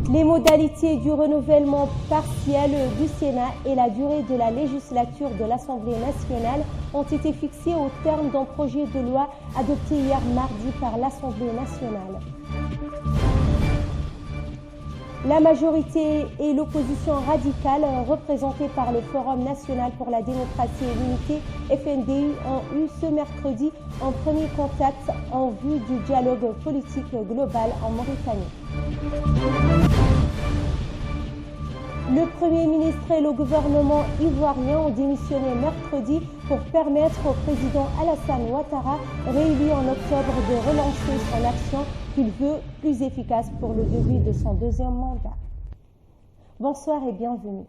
Les modalités du renouvellement partiel du Sénat et la durée de la législature de l'Assemblée nationale ont été fixées au terme d'un projet de loi adopté hier mardi par l'Assemblée nationale. La majorité et l'opposition radicale, représentées par le Forum national pour la démocratie et l'unité, FNDU, ont eu ce mercredi un premier contact en vue du dialogue politique global en Mauritanie. Le Premier ministre et le gouvernement ivoirien ont démissionné mercredi pour permettre au président Alassane Ouattara, réélu en octobre, de relancer son action qu'il veut plus efficace pour le début de son deuxième mandat. Bonsoir et bienvenue.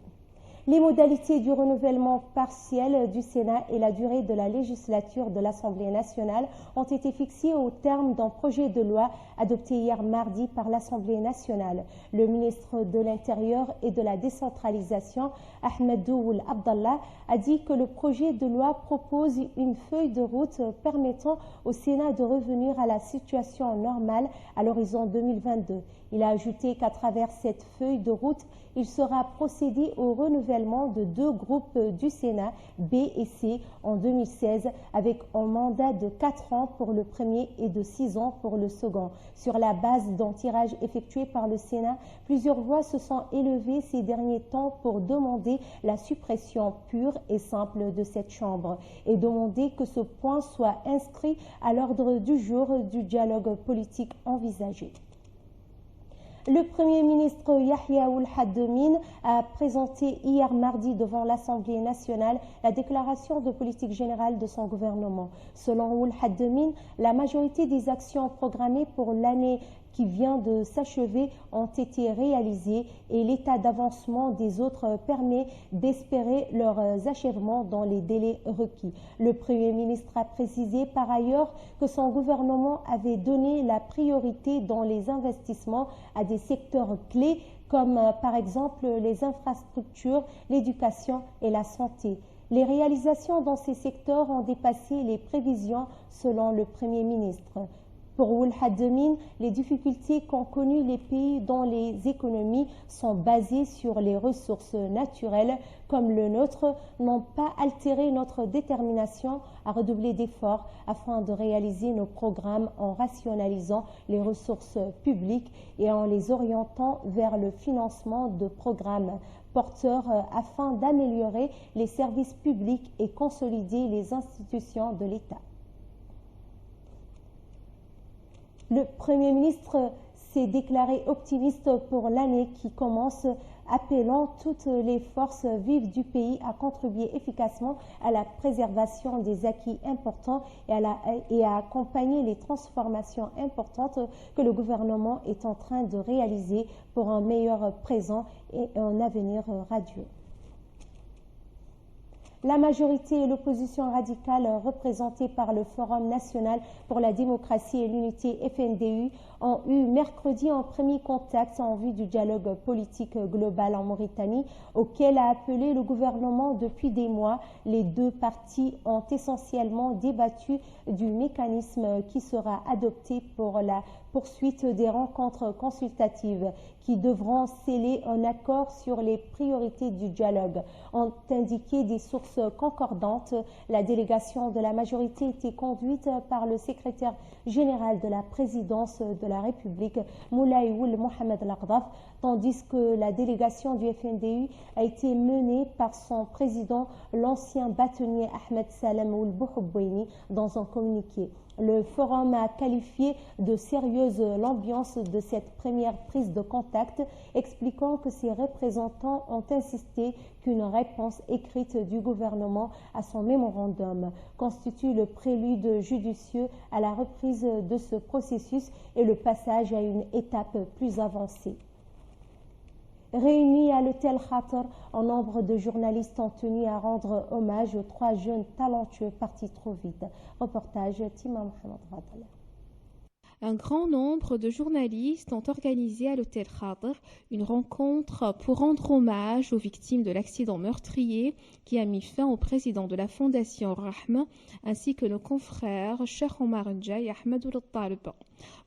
Les modalités du renouvellement partiel du Sénat et la durée de la législature de l'Assemblée nationale ont été fixées au terme d'un projet de loi adopté hier mardi par l'Assemblée nationale. Le ministre de l'Intérieur et de la décentralisation, Ahmedou Ould Abdallah, a dit que le projet de loi propose une feuille de route permettant au Sénat de revenir à la situation normale à l'horizon 2022. Il a ajouté qu'à travers cette feuille de route, il sera procédé au renouvellement de 2 groupes du Sénat, B et C, en 2016, avec un mandat de 4 ans pour le premier et de 6 ans pour le second. Sur la base d'un tirage effectué par le Sénat, plusieurs voix se sont élevées ces derniers temps pour demander la suppression pure et simple de cette Chambre et demander que ce point soit inscrit à l'ordre du jour du dialogue politique envisagé. Le Premier ministre Yahya Ould Haddoumin a présenté hier mardi devant l'Assemblée nationale la déclaration de politique générale de son gouvernement. Selon Ould Haddoumin, la majorité des actions programmées pour l'année qui vient de s'achever ont été réalisées et l'état d'avancement des autres permet d'espérer leur achèvement dans les délais requis. Le Premier ministre a précisé par ailleurs que son gouvernement avait donné la priorité dans les investissements à des secteurs clés comme par exemple les infrastructures, l'éducation et la santé. Les réalisations dans ces secteurs ont dépassé les prévisions selon le Premier ministre. Pour Ould Haddoumin, les difficultés qu'ont connues les pays dont les économies sont basées sur les ressources naturelles comme le nôtre n'ont pas altéré notre détermination à redoubler d'efforts afin de réaliser nos programmes en rationalisant les ressources publiques et en les orientant vers le financement de programmes porteurs afin d'améliorer les services publics et consolider les institutions de l'État. Le Premier ministre s'est déclaré optimiste pour l'année qui commence, appelant toutes les forces vives du pays à contribuer efficacement à la préservation des acquis importants et à accompagner les transformations importantes que le gouvernement est en train de réaliser pour un meilleur présent et un avenir radieux. La majorité et l'opposition radicale, représentées par le Forum national pour la démocratie et l'unité FNDU, ont eu mercredi un premier contact en vue du dialogue politique global en Mauritanie, auquel a appelé le gouvernement depuis des mois. Les 2 parties ont essentiellement débattu du mécanisme qui sera adopté pour la poursuite des rencontres consultatives qui devront sceller un accord sur les priorités du dialogue. Ont indiqué des sources concordantes. La délégation de la majorité était conduite par le secrétaire général de la présidence de la République, Moulay Ould Mohamed Al-Aqdaf, tandis que la délégation du FNDU a été menée par son président, l'ancien bâtonnier Ahmed Salem Ould Bouhoubouni, dans un communiqué. Le forum a qualifié de sérieuse l'ambiance de cette première prise de contact, expliquant que ses représentants ont insisté qu'une réponse écrite du gouvernement à son mémorandum constitue le prélude judicieux à la reprise de ce processus et le passage à une étape plus avancée. Réunis à l'hôtel Khater, un nombre de journalistes ont tenu à rendre hommage aux 3 jeunes talentueux partis trop vite. Reportage Tima Mohamed Radala. Un grand nombre de journalistes ont organisé à l'hôtel Khadir une rencontre pour rendre hommage aux victimes de l'accident meurtrier qui a mis fin au président de la Fondation Rahma ainsi que nos confrères Cheikh Omar Ndiaye et Ahmed Ould Taleb.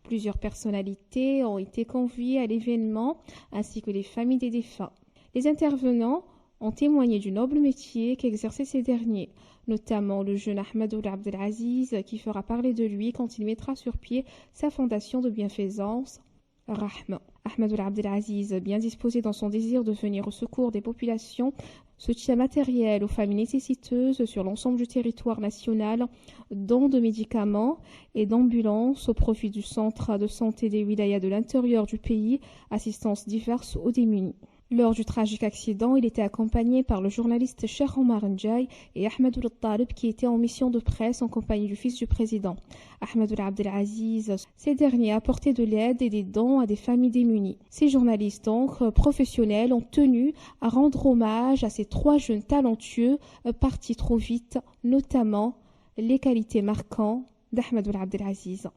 Plusieurs personnalités ont été conviées à l'événement ainsi que les familles des défunts. Les intervenants ont témoigné du noble métier qu'exerçaient ces derniers, notamment le jeune Ahmed Ould Abdelaziz qui fera parler de lui quand il mettra sur pied sa fondation de bienfaisance, Rahma. Ahmed Ould Abdelaziz, bien disposé dans son désir de venir au secours des populations, soutien matériel aux familles nécessiteuses sur l'ensemble du territoire national, dons de médicaments et d'ambulances au profit du centre de santé des wilayas de l'intérieur du pays, assistances diverses aux démunis. Lors du tragique accident, il était accompagné par le journaliste Cheikh Omar Ndiaye et Ahmed Ould Taleb qui étaient en mission de presse en compagnie du fils du président, Ahmed Ould Abdelaziz. Ces derniers apportaient de l'aide et des dons à des familles démunies. Ces journalistes, donc professionnels, ont tenu à rendre hommage à ces trois jeunes talentueux partis trop vite, notamment les qualités marquantes d'Ahmed Ould Abdelaziz.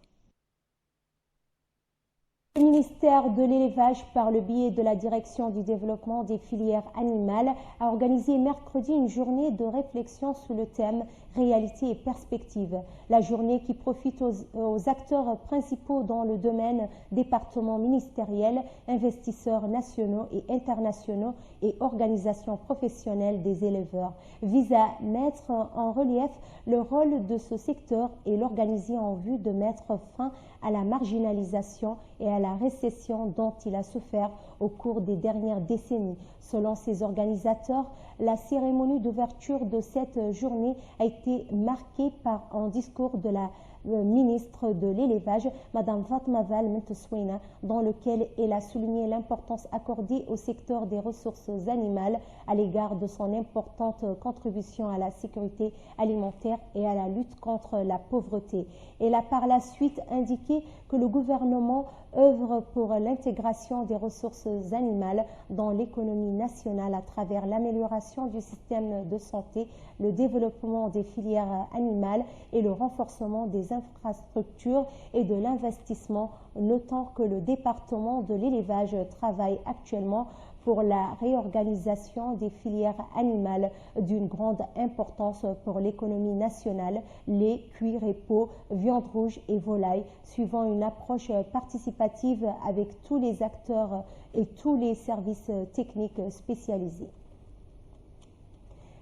Le ministère de l'Élevage, par le biais de la Direction du développement des filières animales, a organisé mercredi une journée de réflexion sous le thème « Réalité et perspective ». La journée qui profite aux acteurs principaux dans le domaine département ministériel, investisseurs nationaux et internationaux et organisations professionnelles des éleveurs, vise à mettre en relief le rôle de ce secteur et l'organiser en vue de mettre fin à la marginalisation et à la récession dont il a souffert au cours des dernières décennies. Selon ses organisateurs, la cérémonie d'ouverture de cette journée a été marquée par un discours de la ministre de l'Élevage, Mme Fatma Val Menteswena, dans lequel elle a souligné l'importance accordée au secteur des ressources animales à l'égard de son importante contribution à la sécurité alimentaire et à la lutte contre la pauvreté. Elle a par la suite indiqué que le gouvernement œuvre pour l'intégration des ressources animales dans l'économie nationale à travers l'amélioration du système de santé, le développement des filières animales et le renforcement des infrastructures et de l'investissement, notant que le département de l'élevage travaille actuellement pour la réorganisation des filières animales d'une grande importance pour l'économie nationale, lait, cuir et peau, viande rouge et volaille, suivant une approche participative avec tous les acteurs et tous les services techniques spécialisés.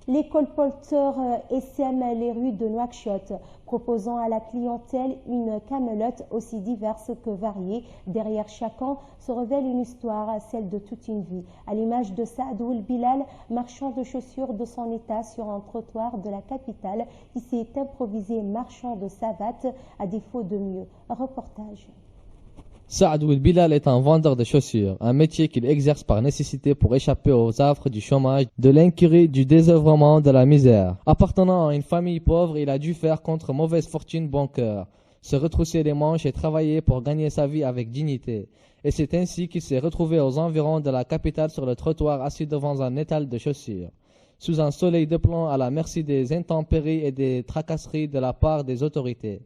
Les colporteurs essaiment les rues de Nouakchott, proposant à la clientèle une camelote aussi diverse que variée. Derrière chacun se révèle une histoire, celle de toute une vie. À l'image de Saad Ould Bilal, marchand de chaussures de son état sur un trottoir de la capitale, qui s'est improvisé marchand de savates à défaut de mieux. Reportage. Saad Ould Bilal est un vendeur de chaussures, un métier qu'il exerce par nécessité pour échapper aux affres du chômage, de l'incurie, du désœuvrement, de la misère. Appartenant à une famille pauvre, il a dû faire contre mauvaise fortune bon cœur, se retrousser les manches et travailler pour gagner sa vie avec dignité. Et c'est ainsi qu'il s'est retrouvé aux environs de la capitale sur le trottoir assis devant un étal de chaussures, sous un soleil de plomb à la merci des intempéries et des tracasseries de la part des autorités.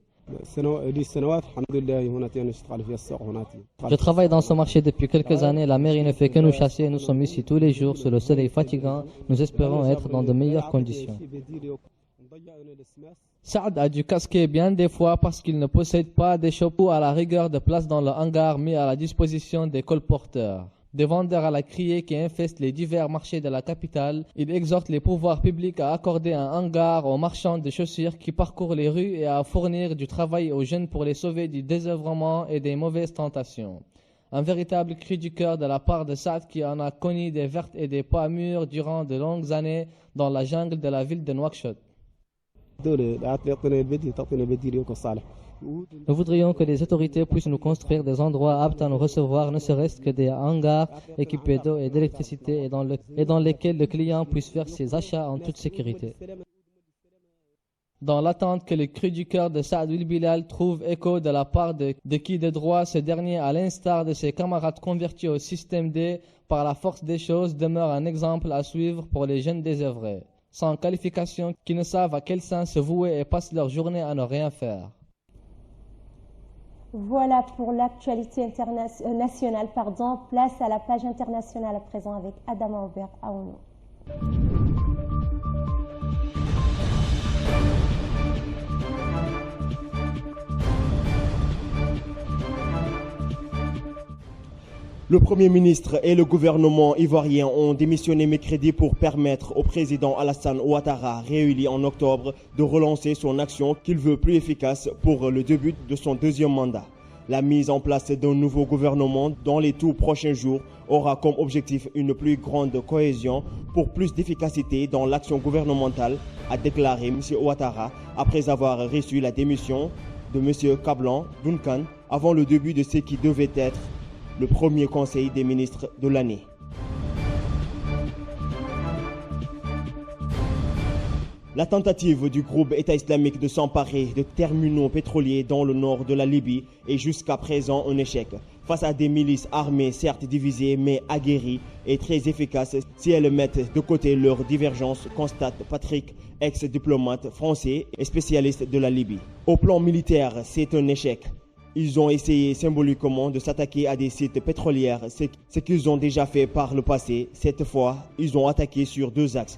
Je travaille dans ce marché depuis quelques années. La mairie ne fait que nous chasser. Nous sommes ici tous les jours sous le soleil fatigant. Nous espérons être dans de meilleures conditions. Saad a dû casquer bien des fois parce qu'il ne possède pas des chapeaux à la rigueur de place dans le hangar mis à la disposition des colporteurs. Des vendeurs à la criée qui infestent les divers marchés de la capitale, il exhorte les pouvoirs publics à accorder un hangar aux marchands de chaussures qui parcourent les rues et à fournir du travail aux jeunes pour les sauver du désœuvrement et des mauvaises tentations. Un véritable cri du cœur de la part de Saad qui en a connu des vertes et des pas mûres durant de longues années dans la jungle de la ville de Nouakchott. Nous voudrions que les autorités puissent nous construire des endroits aptes à nous recevoir, ne serait-ce que des hangars équipés d'eau et d'électricité et dans lesquels le client puisse faire ses achats en toute sécurité. Dans l'attente que le cri du cœur de Saad Ould Bilal trouve écho de la part de qui de droit, ce dernier, à l'instar de ses camarades convertis au système D par la force des choses, demeure un exemple à suivre pour les jeunes désœuvrés, sans qualification, qui ne savent à quel sein se vouer et passent leur journée à ne rien faire. Voilà pour l'actualité nationale. Place à la page internationale à présent avec Adama Aubert Aounou. Le Premier ministre et le gouvernement ivoirien ont démissionné mercredi pour permettre au président Alassane Ouattara, réélu en octobre, de relancer son action qu'il veut plus efficace pour le début de son deuxième mandat. La mise en place d'un nouveau gouvernement dans les tout prochains jours aura comme objectif une plus grande cohésion pour plus d'efficacité dans l'action gouvernementale, a déclaré M. Ouattara après avoir reçu la démission de M. Kablan Duncan avant le début de ce qui devait être le premier conseil des ministres de l'année. La tentative du groupe État islamique de s'emparer de terminaux pétroliers dans le nord de la Libye est jusqu'à présent un échec. Face à des milices armées certes divisées mais aguerries et très efficaces si elles mettent de côté leurs divergences, constate Patrick, ex-diplomate français et spécialiste de la Libye. Au plan militaire, c'est un échec. Ils ont essayé symboliquement de s'attaquer à des sites pétroliers, ce qu'ils ont déjà fait par le passé. Cette fois, ils ont attaqué sur deux axes.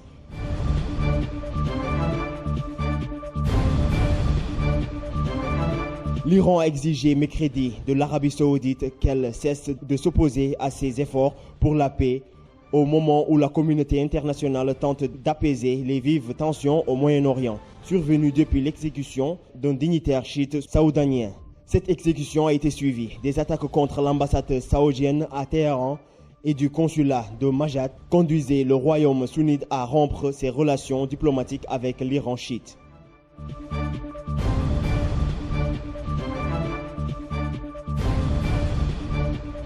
L'Iran a exigé mercredi de l'Arabie saoudite qu'elle cesse de s'opposer à ses efforts pour la paix au moment où la communauté internationale tente d'apaiser les vives tensions au Moyen-Orient, survenues depuis l'exécution d'un dignitaire chiite saoudanien. Cette exécution a été suivie des attaques contre l'ambassade saoudienne à Téhéran et du consulat de Majat conduisaient le royaume sunnite à rompre ses relations diplomatiques avec l'Iran chiite.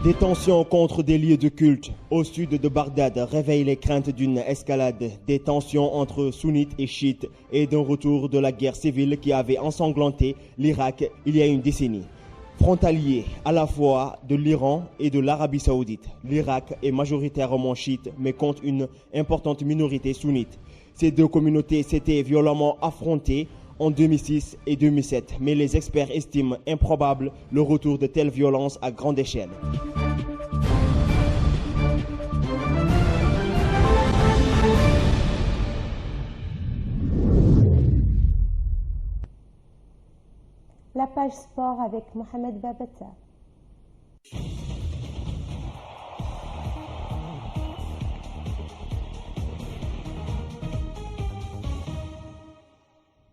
Des tensions contre des lieux de culte au sud de Bagdad réveillent les craintes d'une escalade des tensions entre sunnites et chiites et d'un retour de la guerre civile qui avait ensanglanté l'Irak il y a une décennie. Frontalier à la fois de l'Iran et de l'Arabie saoudite, l'Irak est majoritairement chiite mais compte une importante minorité sunnite. Ces deux communautés s'étaient violemment affrontées en 2006 et 2007, mais les experts estiment improbable le retour de telles violences à grande échelle. La page sport avec Mohamed Babata.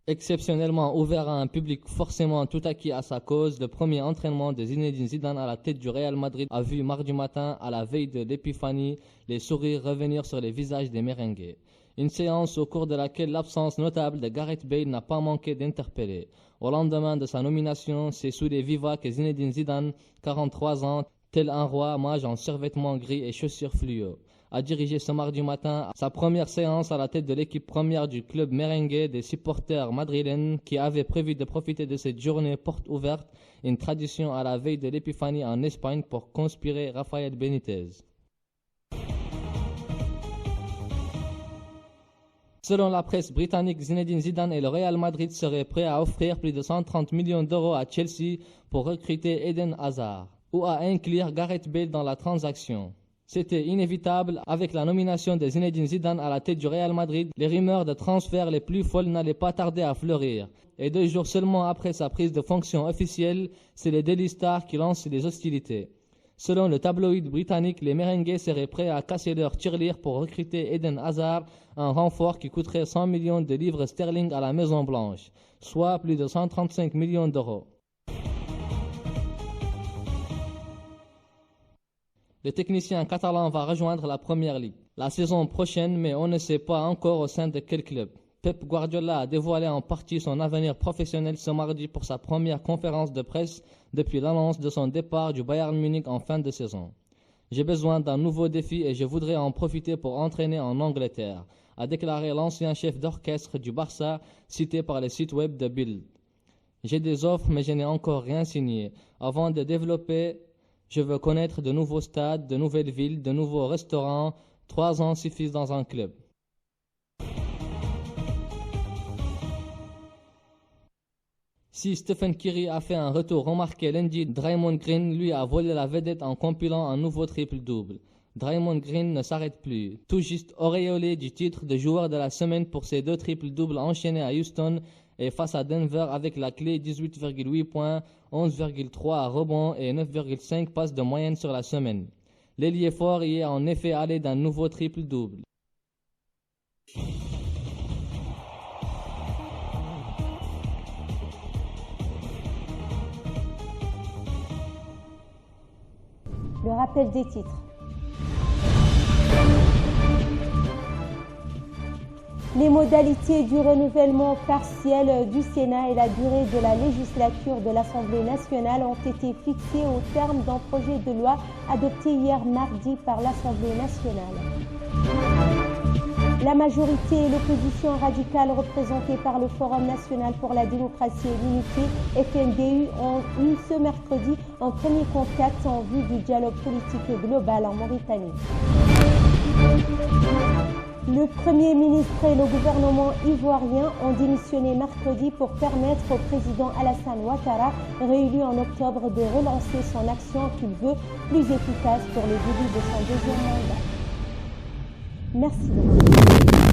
Exceptionnellement ouvert à un public forcément tout acquis à sa cause, le premier entraînement de Zinedine Zidane à la tête du Real Madrid a vu mardi matin, à la veille de l'épiphanie, les sourires revenir sur les visages des merengues. Une séance au cours de laquelle l'absence notable de Gareth Bale n'a pas manqué d'interpeller. Au lendemain de sa nomination, c'est sous les vivas que Zinedine Zidane, 43 ans, tel un roi mage en survêtement gris et chaussures fluo, a dirigé ce mardi matin sa première séance à la tête de l'équipe première du club merengue des supporters madrilènes qui avait prévu de profiter de cette journée porte ouverte, une tradition à la veille de l'épiphanie en Espagne pour conspirer Rafael Benitez. Selon la presse britannique, Zinedine Zidane et le Real Madrid seraient prêts à offrir plus de 130 millions d'euros à Chelsea pour recruter Eden Hazard ou à inclure Gareth Bale dans la transaction. C'était inévitable, avec la nomination de Zinedine Zidane à la tête du Real Madrid, les rumeurs de transfert les plus folles n'allaient pas tarder à fleurir. Et 2 jours seulement après sa prise de fonction officielle, c'est les Daily Star qui lancent les hostilités. Selon le tabloïd britannique, les merengues seraient prêts à casser leur tirelire pour recruter Eden Hazard, un renfort qui coûterait 100 millions de livres sterling à la Maison Blanche, soit plus de 135 millions d'euros. Le technicien catalan va rejoindre la Première Ligue la saison prochaine, mais on ne sait pas encore au sein de quel club. Pep Guardiola a dévoilé en partie son avenir professionnel ce mardi pour sa première conférence de presse depuis l'annonce de son départ du Bayern Munich en fin de saison. J'ai besoin d'un nouveau défi et je voudrais en profiter pour entraîner en Angleterre, a déclaré l'ancien chef d'orchestre du Barça, cité par le site web de Bild. J'ai des offres mais je n'ai encore rien signé. Avant de développer, je veux connaître de nouveaux stades, de nouvelles villes, de nouveaux restaurants. 3 ans suffisent dans un club. Si Stephen Curry a fait un retour remarqué lundi, Draymond Green lui a volé la vedette en compilant un nouveau triple-double. Draymond Green ne s'arrête plus, tout juste auréolé du titre de joueur de la semaine pour ses 2 triples-doubles enchaînés à Houston et face à Denver avec la clé 18,8 points, 11,3 rebonds et 9,5 passes de moyenne sur la semaine. L'ailier fort y est en effet allé d'un nouveau triple-double. Le rappel des titres. Les modalités du renouvellement partiel du Sénat et la durée de la législature de l'Assemblée nationale ont été fixées au terme d'un projet de loi adopté hier mardi par l'Assemblée nationale. La majorité et l'opposition radicale représentées par le Forum national pour la démocratie et l'unité, FNDU, ont eu ce mercredi un premier contact en vue du dialogue politique global en Mauritanie. Le Premier ministre et le gouvernement ivoirien ont démissionné mercredi pour permettre au président Alassane Ouattara, réélu en octobre, de relancer son action qu'il veut plus efficace pour le début de son deuxième mandat. Merci.